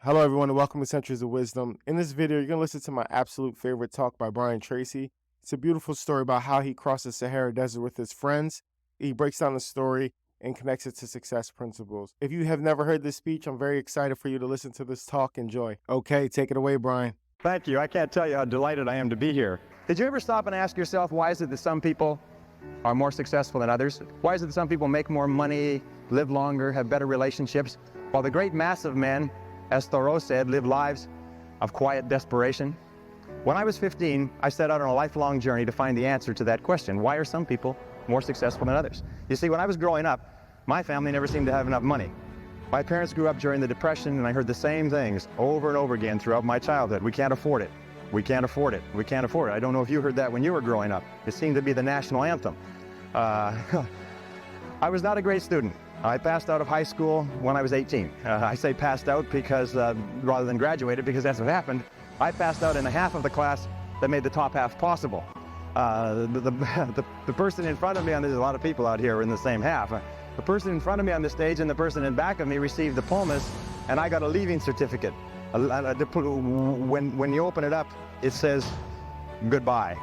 Hello everyone and welcome to Centuries of Wisdom. In this video, you're going to listen to my absolute favorite talk by Brian Tracy. It's a beautiful story about how he crossed the Sahara Desert with his friends. He breaks down the story and connects it to success principles. If you have never heard this speech, I'm very excited for you to listen to this talk. Enjoy. Okay, take it away, Brian. Thank you. I can't tell you how delighted I am to be here. Did you ever stop and ask yourself, why is it that some people are more successful than others? Why is it that some people make more money, live longer, have better relationships, while the great mass of men, as Thoreau said, live lives of quiet desperation? When I was 15, I set out on a lifelong journey to find the answer to that question. Why are some people more successful than others? You see, when I was growing up, my family never seemed to have enough money. My parents grew up during the Depression, and I heard the same things over and over again throughout my childhood. We can't afford it. We can't afford it. We can't afford it. I don't know if you heard that when you were growing up. It seemed to be the national anthem. I was not a great student. I passed out of high school when I was 18. I say passed out because, rather than graduated, because that's what happened. I passed out in the half of the class that made the top half possible. The person in front of me, and there's a lot of people out here in the same half. The person in front of me on the stage and the person in back of me received diplomas, and I got a leaving certificate. When you open it up, it says, goodbye.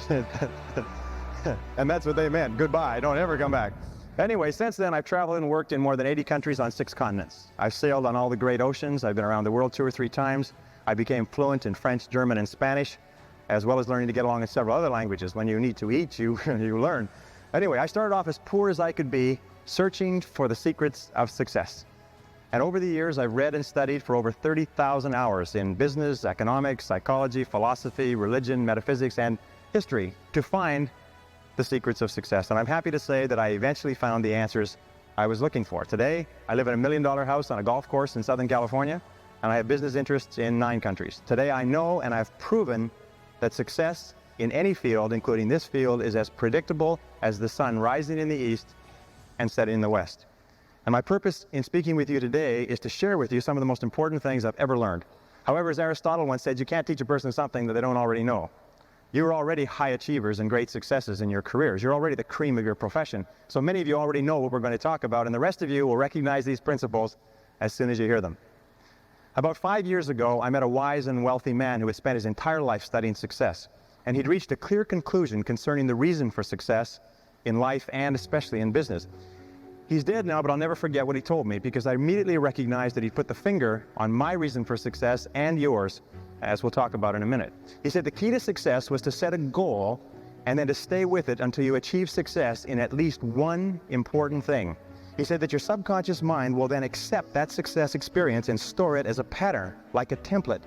And that's what they meant, goodbye, don't ever come back. Anyway, since then, I've traveled and worked in more than 80 countries on 6 continents. I've sailed on all the great oceans. I've been around the world 2 or 3 times. I became fluent in French, German, and Spanish, as well as learning to get along in several other languages. When you need to eat, you learn. Anyway, I started off as poor as I could be, searching for the secrets of success. And over the years, I've read and studied for over 30,000 hours in business, economics, psychology, philosophy, religion, metaphysics, and history to find the secrets of success. And I'm happy to say that I eventually found the answers I was looking for. Today, I live in a $1 million house on a golf course in Southern California, and I have business interests in 9 countries. Today, I know and I've proven that success in any field, including this field, is as predictable as the sun rising in the east and setting in the west. And my purpose in speaking with you today is to share with you some of the most important things I've ever learned. However, as Aristotle once said, you can't teach a person something that they don't already know. You're already high achievers and great successes in your careers. You're already the cream of your profession. So many of you already know what we're going to talk about, and the rest of you will recognize these principles as soon as you hear them. About 5 years ago, I met a wise and wealthy man who had spent his entire life studying success, and he'd reached a clear conclusion concerning the reason for success in life and especially in business. He's dead now, but I'll never forget what he told me, because I immediately recognized that he'd put the finger on my reason for success and yours, as we'll talk about in a minute. He said the key to success was to set a goal and then to stay with it until you achieve success in at least one important thing. He said that your subconscious mind will then accept that success experience and store it as a pattern, like a template.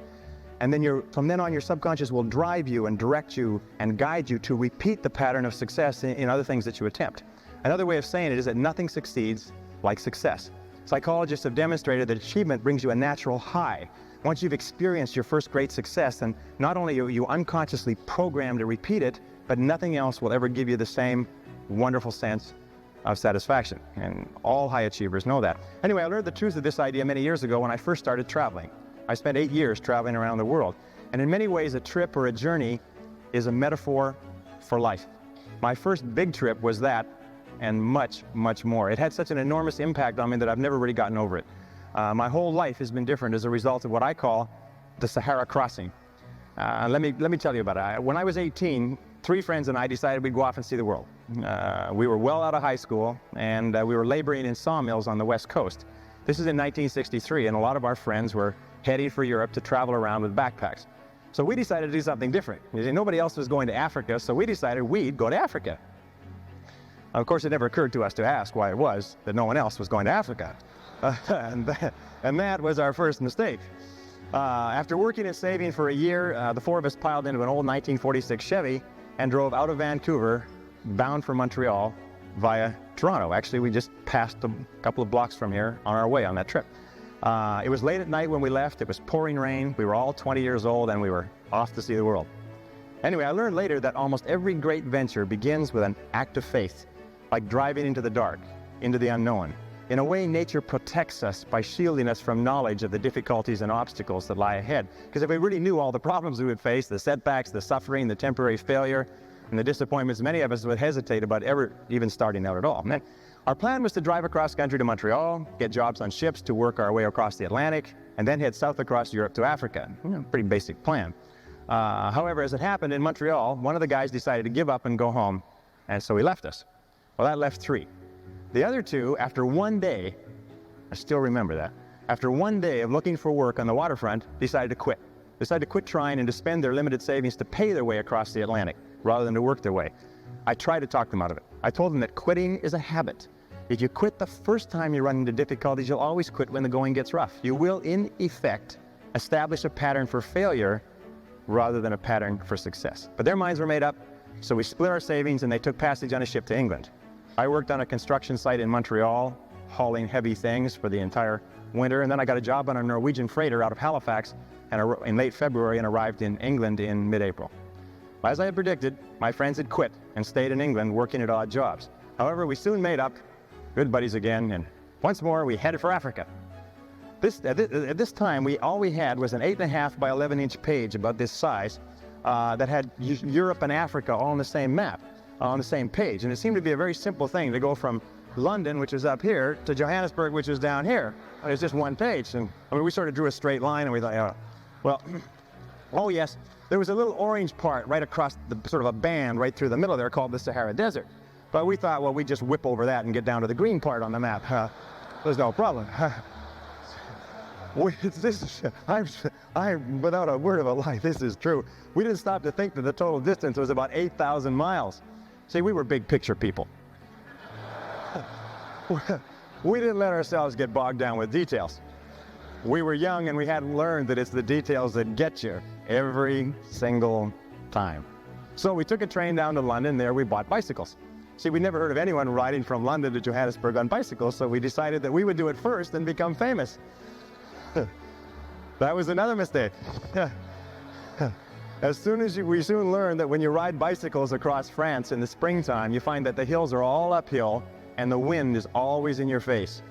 And then from then on, your subconscious will drive you and direct you and guide you to repeat the pattern of success in other things that you attempt. Another way of saying it is that nothing succeeds like success. Psychologists have demonstrated that achievement brings you a natural high. Once you've experienced your first great success, then not only are you unconsciously programmed to repeat it, but nothing else will ever give you the same wonderful sense of satisfaction. And all high achievers know that. Anyway, I learned the truth of this idea many years ago when I first started traveling. I spent 8 years traveling around the world. And in many ways, a trip or a journey is a metaphor for life. My first big trip was that, and much, much more. It had such an enormous impact on me that I've never really gotten over it. My whole life has been different as a result of what I call the Sahara crossing. Let me tell you about it. When I was 18, 3 friends and I decided we'd go off and see the world. We were well out of high school, and we were laboring in sawmills on the West Coast. This is in 1963, and a lot of our friends were heading for Europe to travel around with backpacks. So we decided to do something different. Nobody else was going to Africa, so we decided we'd go to Africa. Of course, it never occurred to us to ask why it was that no one else was going to Africa. And that was our first mistake. After working and saving for a year, the 4 of us piled into an old 1946 Chevy and drove out of Vancouver, bound for Montreal via Toronto. Actually, we just passed a couple of blocks from here on our way on that trip. It was late at night when we left. It was pouring rain. We were all 20 years old, and we were off to see the world. Anyway, I learned later that almost every great venture begins with an act of faith, like driving into the dark, into the unknown. In a way, nature protects us by shielding us from knowledge of the difficulties and obstacles that lie ahead. Because if we really knew all the problems we would face, the setbacks, the suffering, the temporary failure, and the disappointments, many of us would hesitate about ever even starting out at all. Our plan was to drive across country to Montreal, get jobs on ships to work our way across the Atlantic, and then head south across Europe to Africa. Pretty basic plan. However, as it happened in Montreal, one of the guys decided to give up and go home, and so he left us. Well, that left 3. The other 2, after one day, I still remember that, after one day of looking for work on the waterfront, decided to quit. Decided to quit trying and to spend their limited savings to pay their way across the Atlantic rather than to work their way. I tried to talk them out of it. I told them that quitting is a habit. If you quit the first time you run into difficulties, you'll always quit when the going gets rough. You will, in effect, establish a pattern for failure rather than a pattern for success. But their minds were made up, so we split our savings and they took passage on a ship to England. I worked on a construction site in Montreal, hauling heavy things for the entire winter, and then I got a job on a Norwegian freighter out of Halifax in late February and arrived in England in mid-April. As I had predicted, my friends had quit and stayed in England working at odd jobs. However, we soon made up, good buddies again, and once more we headed for Africa. At this time, all we had was an 8.5 by 11-inch page about this size that had Europe and Africa all on the same map, on the same page. And it seemed to be a very simple thing to go from London, which is up here, to Johannesburg, which is down here. And it's just one page. And I mean, we sort of drew a straight line and we thought, well, oh yes, there was a little orange part right across the sort of a band right through the middle there called the Sahara Desert. But we thought, well, we'd just whip over that and get down to the green part on the map. There's no problem. I'm without a word of a lie, this is true. We didn't stop to think that the total distance was about 8,000 miles. See, we were big picture people. We didn't let ourselves get bogged down with details. We were young and we hadn't learned that it's the details that get you every single time. So we took a train down to London. There we bought bicycles. See, we never heard of anyone riding from London to Johannesburg on bicycles, so we decided that we would do it first and become famous. That was another mistake. We soon learned that when you ride bicycles across France in the springtime, you find that the hills are all uphill and the wind is always in your face.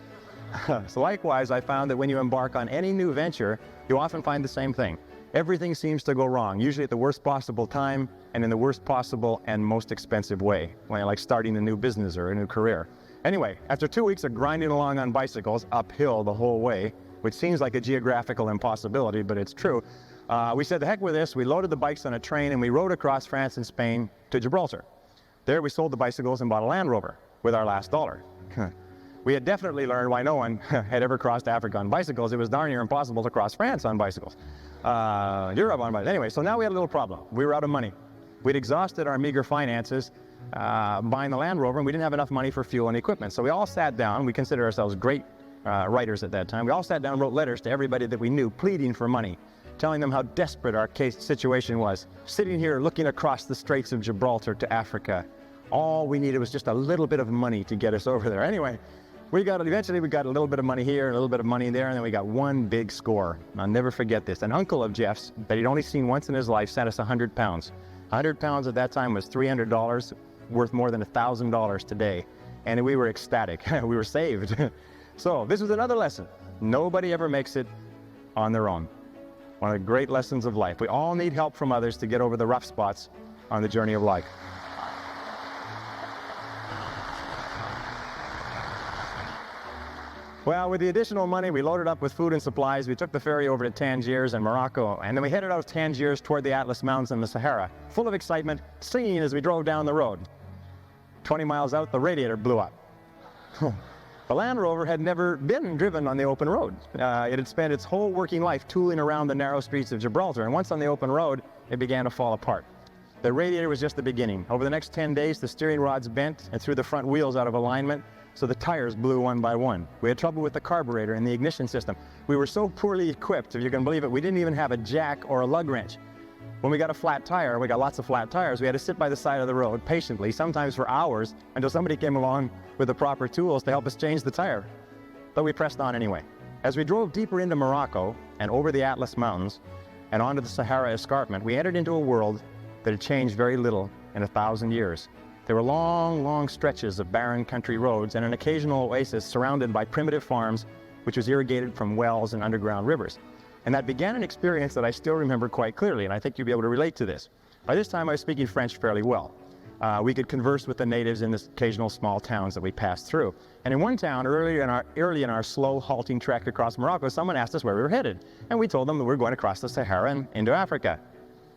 So likewise, I found that when you embark on any new venture, you often find the same thing. Everything seems to go wrong, usually at the worst possible time and in the worst possible and most expensive way, like starting a new business or a new career. Anyway, after 2 weeks of grinding along on bicycles uphill the whole way, which seems like a geographical impossibility, but it's true, we said, the heck with this. We loaded the bikes on a train and we rode across France and Spain to Gibraltar. There we sold the bicycles and bought a Land Rover with our last dollar. We had definitely learned why no one had ever crossed Africa on bicycles. It was darn near impossible to cross France on bicycles. Europe on bicycles. Anyway, so now we had a little problem. We were out of money. We'd exhausted our meager finances buying the Land Rover, and we didn't have enough money for fuel and equipment. So we all sat down. We considered ourselves great writers at that time. We all sat down and wrote letters to everybody that we knew, pleading for money, telling them how desperate our situation was. Sitting here looking across the Straits of Gibraltar to Africa. All we needed was just a little bit of money to get us over there. Anyway, eventually we got a little bit of money here, a little bit of money there, and then we got one big score. I'll never forget this. An uncle of Jeff's that he'd only seen once in his life sent us 100 pounds. 100 pounds at that time was $300, worth more than $1,000 today. And we were ecstatic. We were saved. So this was another lesson. Nobody ever makes it on their own. One of the great lessons of life. We all need help from others to get over the rough spots on the journey of life. Well, with the additional money, we loaded up with food and supplies. We took the ferry over to Tangiers and Morocco, and then we headed out of Tangiers toward the Atlas Mountains and the Sahara, full of excitement, singing as we drove down the road. 20 miles out, the radiator blew up. The Land Rover had never been driven on the open road. It had spent its whole working life tooling around the narrow streets of Gibraltar, and once on the open road, it began to fall apart. The radiator was just the beginning. Over the next 10 days, the steering rods bent and threw the front wheels out of alignment, so the tires blew one by one. We had trouble with the carburetor and the ignition system. We were so poorly equipped, if you can believe it, we didn't even have a jack or a lug wrench. When we got a flat tire, we got lots of flat tires, we had to sit by the side of the road patiently, sometimes for hours, until somebody came along with the proper tools to help us change the tire. But we pressed on anyway. As we drove deeper into Morocco and over the Atlas Mountains and onto the Sahara escarpment, we entered into a world that had changed very little in 1,000 years. There were long, long stretches of barren country roads and an occasional oasis surrounded by primitive farms, which was irrigated from wells and underground rivers. And that began an experience that I still remember quite clearly, and I think you'll be able to relate to this. By this time, I was speaking French fairly well. we could converse with the natives in the occasional small towns that we passed through. And in one town, early in our slow halting trek across Morocco, someone asked us where we were headed. And we told them that we were going across the Sahara and into Africa.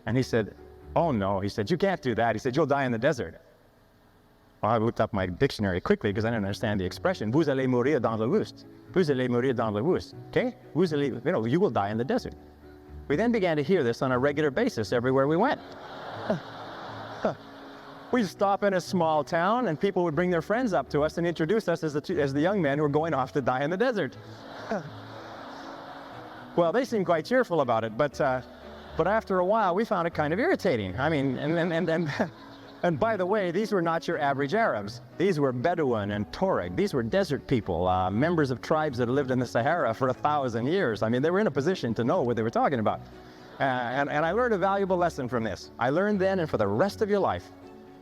And he said, "Oh no," he said, "you can't do that." He said, "You'll die in the desert." Well, I looked up my dictionary quickly because I didn't understand the expression. Vous allez mourir dans le buste. Vous allez mourir dans le buste. Okay? Vous allez, you will die in the desert. We then began to hear this on a regular basis everywhere we went. We'd stop in a small town and people would bring their friends up to us and introduce us as the young men who were going off to die in the desert. Well, they seemed quite cheerful about it, but after a while we found it kind of irritating. I mean, and by the way, these were not your average Arabs. These were Bedouin and Tuareg. These were desert people, members of tribes that lived in the Sahara for 1,000 years. I mean, they were in a position to know what they were talking about. And I learned a valuable lesson from this. I learned then, and for the rest of your life,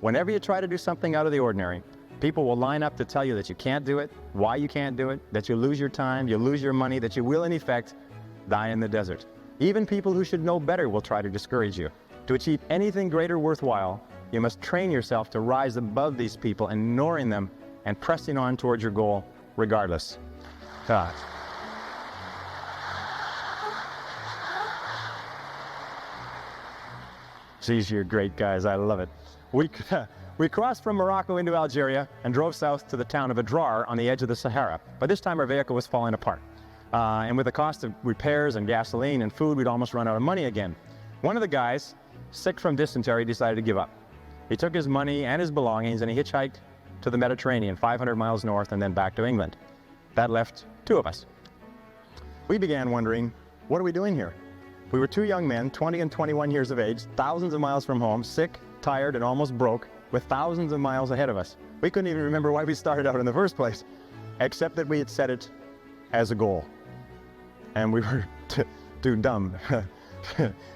whenever you try to do something out of the ordinary, people will line up to tell you that you can't do it, why you can't do it, that you lose your time, you lose your money, that you will in effect die in the desert. Even people who should know better will try to discourage you. To achieve anything greater worthwhile, you must train yourself to rise above these people, ignoring them and pressing on towards your goal regardless. God. Geez, you're great guys. I love it. We crossed from Morocco into Algeria and drove south to the town of Adrar on the edge of the Sahara. By this time, our vehicle was falling apart. And with the cost of repairs and gasoline and food, we'd almost run out of money again. One of the guys, sick from dysentery, decided to give up. He took his money and his belongings and he hitchhiked to the Mediterranean, 500 miles north and then back to England. That left two of us. We began wondering, what are we doing here? We were two young men, 20 and 21 years of age, thousands of miles from home, sick, tired, and almost broke, with thousands of miles ahead of us. We couldn't even remember why we started out in the first place, except that we had set it as a goal. And we were too dumb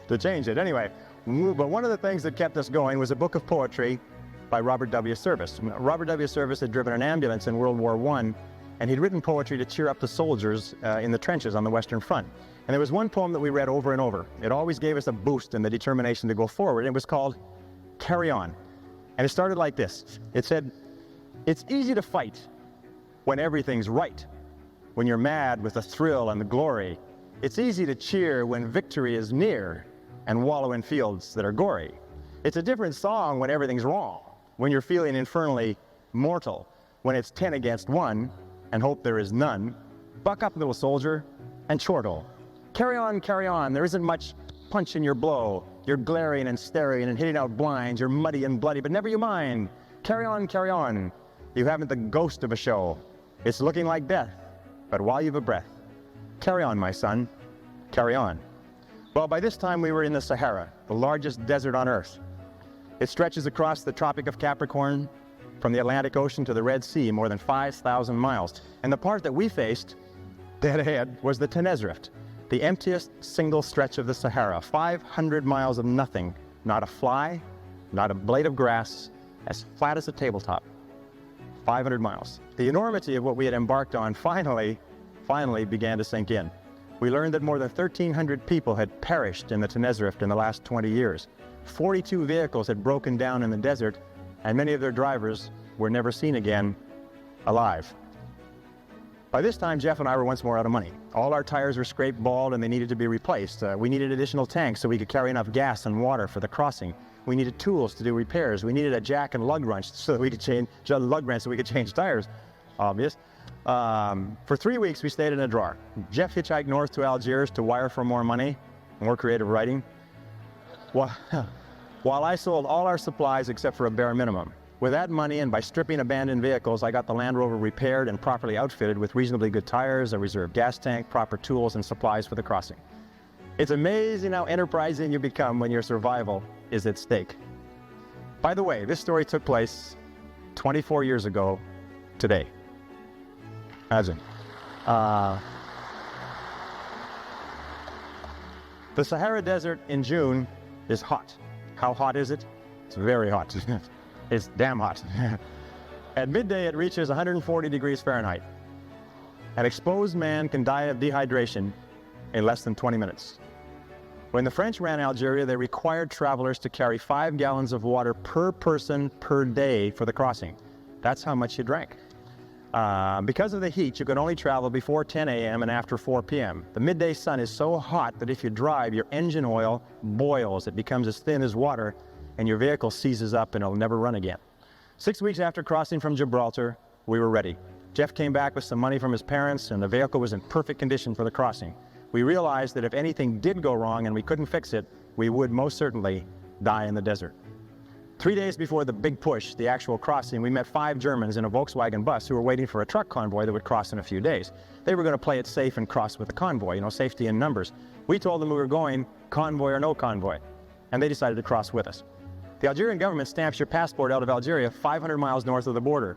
to change it. Anyway, but one of the things that kept us going was a book of poetry by Robert W. Service. Robert W. Service had driven an ambulance in World War I, and he'd written poetry to cheer up the soldiers in the trenches on the Western Front. And there was one poem that we read over and over. It always gave us a boost in the determination to go forward. It was called Carry On. And it started like this. It said, "It's easy to fight when everything's right, when you're mad with the thrill and the glory. It's easy to cheer when victory is near and wallow in fields that are gory. It's a different song when everything's wrong, when you're feeling infernally mortal, when it's 10 against 1 and hope there is none. Buck up, little soldier, and chortle. Carry on, there isn't much punch in your blow. You're glaring and staring and hitting out blinds. You're muddy and bloody, but never you mind. Carry on. You haven't the ghost of a show. It's looking like death, but while you've a breath, carry on, my son, carry on." Well, by this time we were in the Sahara, the largest desert on Earth. It stretches across the Tropic of Capricorn from the Atlantic Ocean to the Red Sea, more than 5,000 miles. And the part that we faced, dead ahead, was the Tenerife, the emptiest single stretch of the Sahara, 500 miles of nothing, not a fly, not a blade of grass, as flat as a tabletop. 500 miles. The enormity of what we had embarked on finally began to sink in. We learned that more than 1,300 people had perished in the Tenerife in the last 20 years. 42 vehicles had broken down in the desert, and many of their drivers were never seen again alive. By this time, Jeff and I were once more out of money. All our tires were scraped bald and they needed to be replaced. We needed additional tanks so we could carry enough gas and water for the crossing. We needed tools to do repairs. We needed a jack and lug wrench so that we could change tires. Obvious. For 3 weeks, we stayed in Adrar. Jeff hitchhiked north to Algiers to wire for more money, more creative writing, while I sold all our supplies except for a bare minimum. With that money and by stripping abandoned vehicles, I got the Land Rover repaired and properly outfitted with reasonably good tires, a reserve gas tank, proper tools, and supplies for the crossing. It's amazing how enterprising you become when your survival is at stake. By the way, this story took place 24 years ago today. Imagine. The Sahara Desert in June is hot. How hot is it? It's very hot. It's damn hot. At midday, it reaches 140 degrees Fahrenheit. An exposed man can die of dehydration in less than 20 minutes. When the French ran Algeria, they required travelers to carry 5 gallons of water per person per day for the crossing. That's how much you drank. Because of the heat, you could only travel before 10 a.m. and after 4 p.m. The midday sun is so hot that if you drive, your engine oil boils. It becomes as thin as water, and your vehicle seizes up and it'll never run again. 6 weeks after crossing from Gibraltar, we were ready. Jeff came back with some money from his parents, and the vehicle was in perfect condition for the crossing. We realized that if anything did go wrong and we couldn't fix it, we would most certainly die in the desert. 3 days before the big push, the actual crossing, we met 5 Germans in a Volkswagen bus who were waiting for a truck convoy that would cross in a few days. They were going to play it safe and cross with the convoy, you know, safety in numbers. We told them we were going convoy or no convoy, and they decided to cross with us. The Algerian government stamps your passport out of Algeria 500 miles north of the border.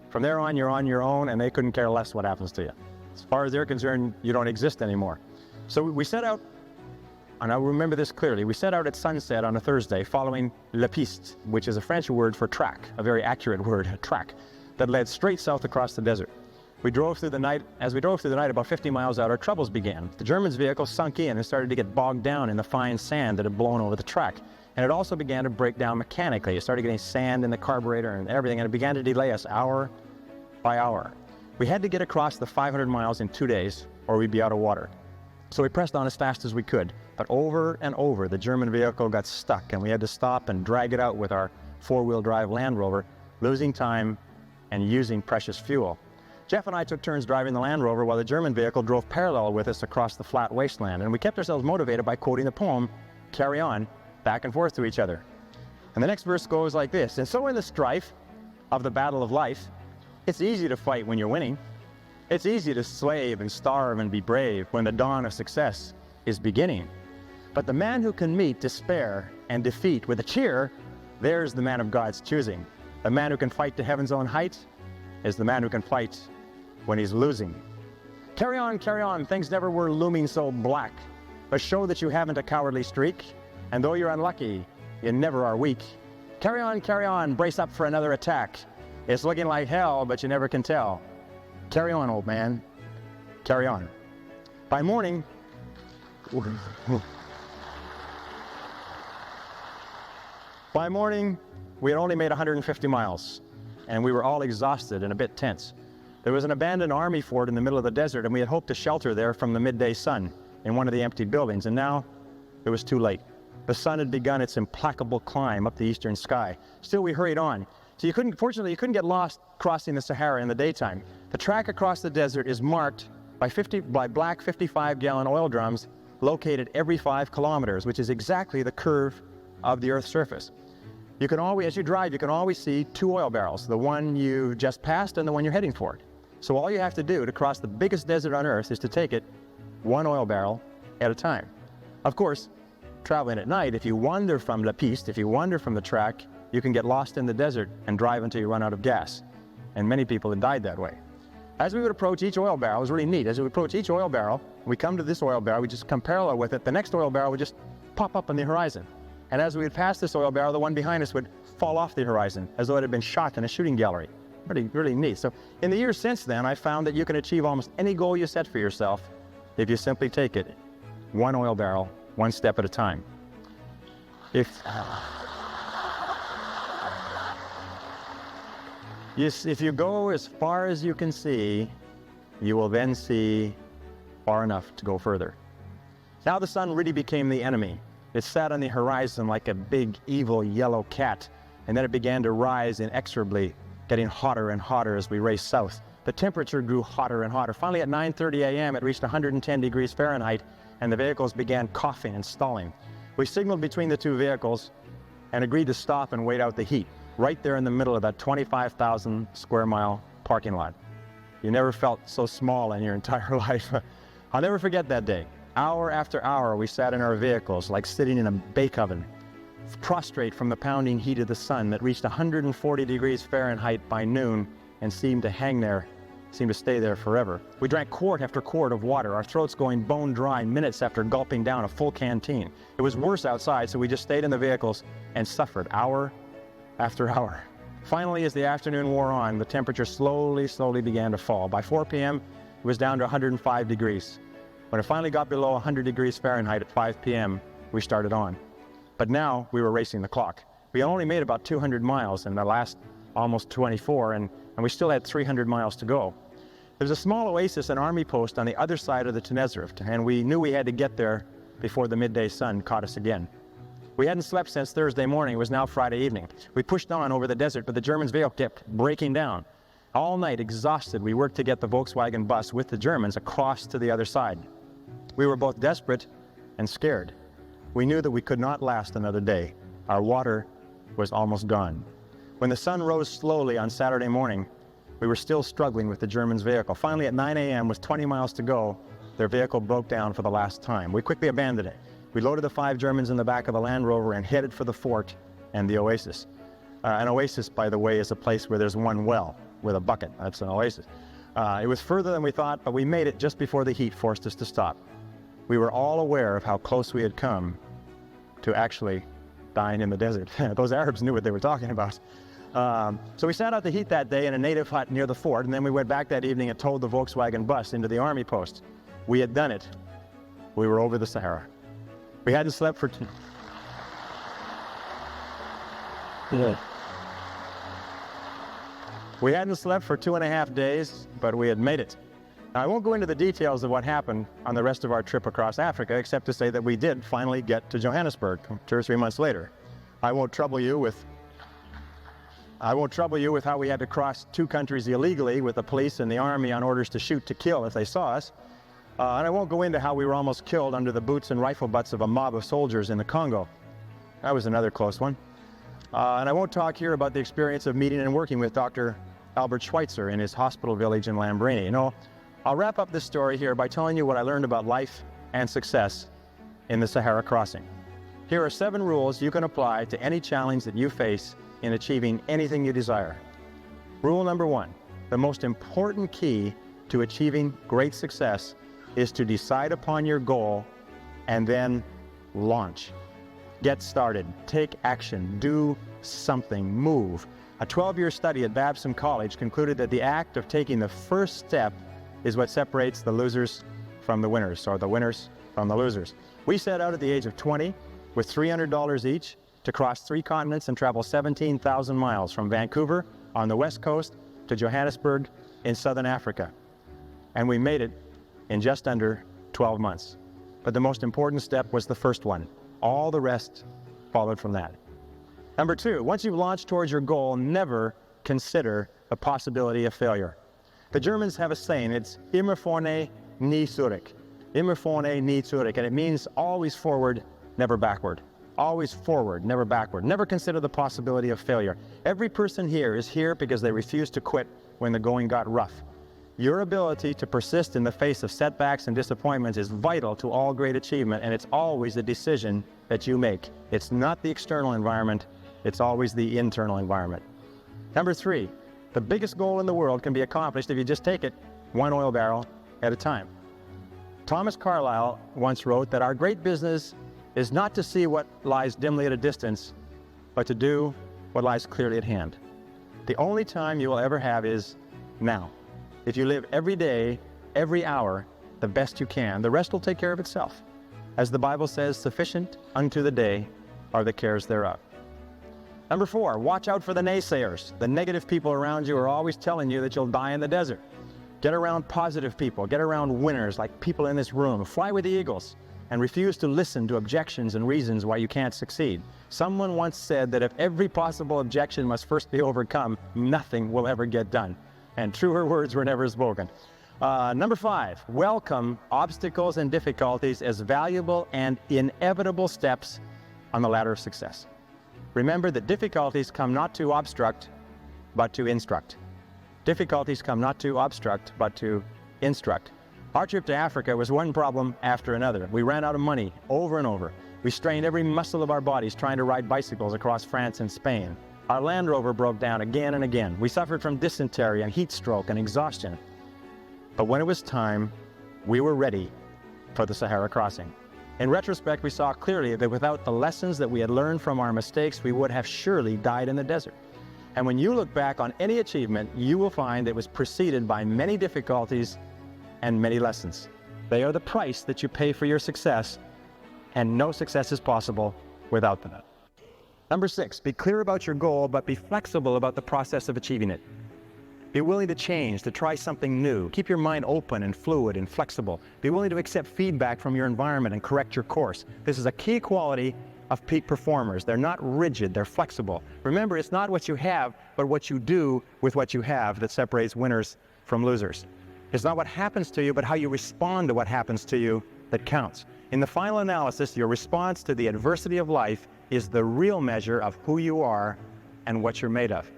From there on, you're on your own, and they couldn't care less what happens to you. As far as they're concerned, you don't exist anymore. So we set out, and I remember this clearly, we set out at sunset on a Thursday following La Piste, which is a French word for track, a very accurate word, track, that led straight south across the desert. We drove through the night. As we drove through the night, about 50 miles out, our troubles began. The Germans' vehicle sunk in and started to get bogged down in the fine sand that had blown over the track. And it also began to break down mechanically. It started getting sand in the carburetor and everything, and it began to delay us hour by hour. We had to get across the 500 miles in 2 days, or we'd be out of water. So we pressed on as fast as we could, but over and over the German vehicle got stuck, and we had to stop and drag it out with our 4-wheel drive Land Rover, losing time and using precious fuel. Jeff and I took turns driving the Land Rover while the German vehicle drove parallel with us across the flat wasteland, and we kept ourselves motivated by quoting the poem, "Carry on," back and forth to each other. And the next verse goes like this: "And so in the strife of the battle of life, it's easy to fight when you're winning. It's easy to slave and starve and be brave when the dawn of success is beginning. But the man who can meet despair and defeat with a cheer, there's the man of God's choosing. The man who can fight to heaven's own height is the man who can fight when he's losing. Carry on, things never were looming so black. But show that you haven't a cowardly streak, and though you're unlucky, you never are weak. Carry on, brace up for another attack. It's looking like hell, but you never can tell. Carry on, old man, carry on." By morning, we had only made 150 miles, and we were all exhausted and a bit tense. There was an abandoned army fort in the middle of the desert, and we had hoped to shelter there from the midday sun in one of the empty buildings, and now it was too late. The sun had begun its implacable climb up the eastern sky. Still, we hurried on. So fortunately, you couldn't get lost crossing the Sahara in the daytime. The track across the desert is marked by black 55-gallon oil drums located every 5 kilometers, which is exactly the curve of the Earth's surface. You can always, as you drive, you can always see 2 oil barrels, the one you just passed and the one you're heading for. So all you have to do to cross the biggest desert on Earth is to take it 1 oil barrel at a time. Of course, traveling at night, if you wander from La Piste, if you wander from the track, you can get lost in the desert and drive until you run out of gas. And many people have died that way. As we would approach each oil barrel, it was really neat. As we approach each oil barrel, we come to this oil barrel, we just come parallel with it. The next oil barrel would just pop up on the horizon. And as we would pass this oil barrel, the one behind us would fall off the horizon as though it had been shot in a shooting gallery. Really neat. So in the years since then, I found that you can achieve almost any goal you set for yourself if you simply take it 1 oil barrel, 1 step at a time. If you go as far as you can see, you will then see far enough to go further. Now the sun really became the enemy. It sat on the horizon like a big, evil yellow cat, and then it began to rise inexorably, getting hotter and hotter as we raced south. The temperature grew hotter and hotter. Finally, at 9:30 a.m., it reached 110 degrees Fahrenheit, and the vehicles began coughing and stalling. We signaled between the 2 vehicles and agreed to stop and wait out the heat, right there in the middle of that 25,000 square mile parking lot. You never felt so small in your entire life. I'll never forget that day. Hour after hour, we sat in our vehicles like sitting in a bake oven, prostrate from the pounding heat of the sun that reached 140 degrees Fahrenheit by noon and seemed to stay there forever. We drank quart after quart of water, our throats going bone dry minutes after gulping down a full canteen. It was worse outside, so we just stayed in the vehicles and suffered hour after hour. Finally, as the afternoon wore on, the temperature slowly began to fall. By 4 p.m., it was down to 105 degrees. When it finally got below 100 degrees Fahrenheit at 5 p.m., we started on. But now we were racing the clock. We only made about 200 miles in the last almost 24, and we still had 300 miles to go. There's a small oasis, an army post on the other side of the Tenerife, and we knew we had to get there before the midday sun caught us again. We hadn't slept since Thursday morning. It was now Friday evening. We pushed on over the desert, but the Germans' vehicle kept breaking down. All night, exhausted, we worked to get the Volkswagen bus with the Germans across to the other side. We were both desperate and scared. We knew that we could not last another day. Our water was almost gone. When the sun rose slowly on Saturday morning, we were still struggling with the Germans' vehicle. Finally, at 9 a.m., with 20 miles to go, their vehicle broke down for the last time. We quickly abandoned it. We loaded the 5 Germans in the back of the Land Rover and headed for the fort and the oasis. An oasis, by the way, is a place where there's one well with a bucket. That's an oasis. It was further than we thought, but we made it just before the heat forced us to stop. We were all aware of how close we had come to actually dying in the desert. Those Arabs knew what they were talking about. So we sat out the heat that day in a native hut near the fort, and then we went back that evening and towed the Volkswagen bus into the army post. We had done it. We were over the Sahara. We hadn't slept for We hadn't slept for 2.5 days, but we had made it. Now, I won't go into the details of what happened on the rest of our trip across Africa, except to say that we did finally get to Johannesburg 2 or 3 months later. I won't trouble you with how we had to cross 2 countries illegally with the police and the army on orders to shoot to kill if they saw us. And I won't go into how we were almost killed under the boots and rifle butts of a mob of soldiers in the Congo. That was another close one. And I won't talk here about the experience of meeting and working with Dr. Albert Schweitzer in his hospital village in Lambrini. No, I'll wrap up this story here by telling you what I learned about life and success in the Sahara crossing. Here are 7 rules you can apply to any challenge that you face in achieving anything you desire. Rule number 1, the most important key to achieving great success is to decide upon your goal and then launch. Get started, take action, do something, move. A 12-year study at Babson College concluded that the act of taking the first step is what separates the losers from the winners, or the winners from the losers. We set out at the age of 20 with $300 each to cross 3 continents and travel 17,000 miles from Vancouver on the west coast to Johannesburg in southern Africa. And we made it in just under 12 months. But the most important step was the first one. All the rest followed from that. Number 2, once you've launched towards your goal, never consider the possibility of failure. The Germans have a saying, it's immer vorne, nie zurück. Immer vorne, nie zurück, and it means always forward, never backward. Always forward, never backward. Never consider the possibility of failure. Every person here is here because they refused to quit when the going got rough. Your ability to persist in the face of setbacks and disappointments is vital to all great achievement, and it's always a decision that you make. It's not the external environment, it's always the internal environment. Number 3, the biggest goal in the world can be accomplished if you just take it 1 oil barrel at a time. Thomas Carlyle once wrote that our great business is not to see what lies dimly at a distance, but to do what lies clearly at hand. The only time you will ever have is now. If you live every day, every hour, the best you can, the rest will take care of itself. As the Bible says, sufficient unto the day are the cares thereof. Number 4, watch out for the naysayers. The negative people around you are always telling you that you'll die in the desert. Get around positive people, get around winners like people in this room. Fly with the eagles and refuse to listen to objections and reasons why you can't succeed. Someone once said that if every possible objection must first be overcome, nothing will ever get done. And truer words were never spoken. Number 5, welcome obstacles and difficulties as valuable and inevitable steps on the ladder of success. Remember that difficulties come not to obstruct, but to instruct. Difficulties come not to obstruct, but to instruct. Our trip to Africa was one problem after another. We ran out of money over and over. We strained every muscle of our bodies trying to ride bicycles across France and Spain. Our Land Rover broke down again and again. We suffered from dysentery and heat stroke and exhaustion. But when it was time, we were ready for the Sahara crossing. In retrospect, we saw clearly that without the lessons that we had learned from our mistakes, we would have surely died in the desert. And when you look back on any achievement, you will find it was preceded by many difficulties and many lessons. They are the price that you pay for your success and no success is possible without them. Number 6, be clear about your goal, but be flexible about the process of achieving it. Be willing to change, to try something new. Keep your mind open and fluid and flexible. Be willing to accept feedback from your environment and correct your course. This is a key quality of peak performers. They're not rigid, they're flexible. Remember, it's not what you have, but what you do with what you have that separates winners from losers. It's not what happens to you, but how you respond to what happens to you that counts. In the final analysis, your response to the adversity of life is the real measure of who you are and what you're made of.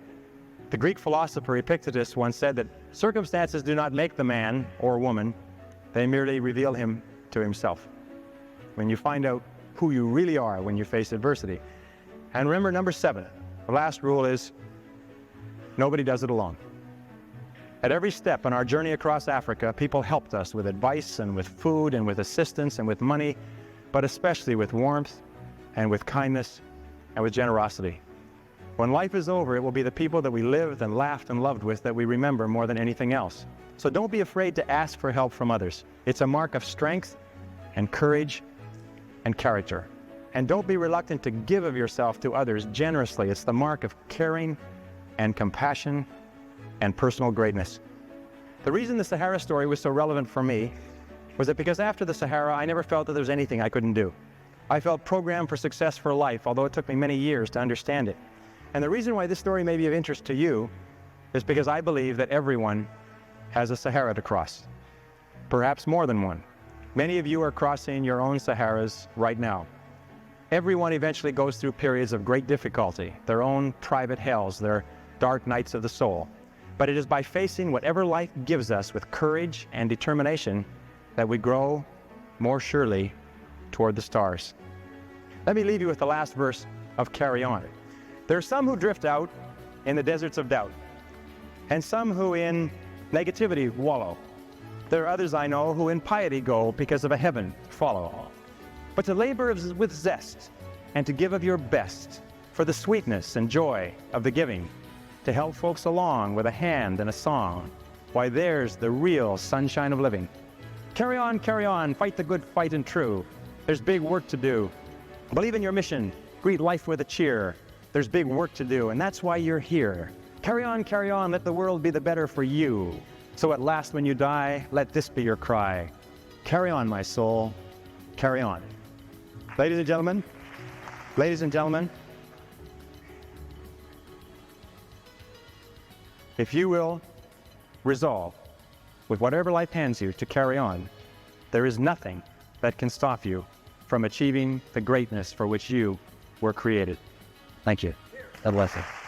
The Greek philosopher Epictetus once said that circumstances do not make the man or woman, they merely reveal him to himself. When you find out who you really are when you face adversity. And remember, number 7, the last rule is nobody does it alone. At every step on our journey across Africa, people helped us with advice and with food and with assistance and with money, but especially with warmth and with kindness and with generosity. When life is over, it will be the people that we lived and laughed and loved with that we remember more than anything else. So don't be afraid to ask for help from others. It's a mark of strength and courage and character. And don't be reluctant to give of yourself to others generously. It's the mark of caring and compassion and personal greatness. The reason the Sahara story was so relevant for me was that because after the Sahara, I never felt that there was anything I couldn't do. I felt programmed for success for life, although it took me many years to understand it. And the reason why this story may be of interest to you is because I believe that everyone has a Sahara to cross, perhaps more than one. Many of you are crossing your own Saharas right now. Everyone eventually goes through periods of great difficulty, their own private hells, their dark nights of the soul. But it is by facing whatever life gives us with courage and determination that we grow more surely toward the stars. Let me leave you with the last verse of Carry On. There are some who drift out in the deserts of doubt, and some who in negativity wallow. There are others I know who in piety go because of a heaven follow. But to labor with zest and to give of your best for the sweetness and joy of the giving, to help folks along with a hand and a song, why there's the real sunshine of living. Carry on, fight the good fight and true. There's big work to do. Believe in your mission, greet life with a cheer. There's big work to do, and that's why you're here. Carry on, let the world be the better for you. So at last when you die, let this be your cry. Carry on, my soul, carry on. Ladies and gentlemen, if you will resolve with whatever life hands you to carry on, there is nothing that can stop you from achieving the greatness for which you were created. Thank you. God bless you.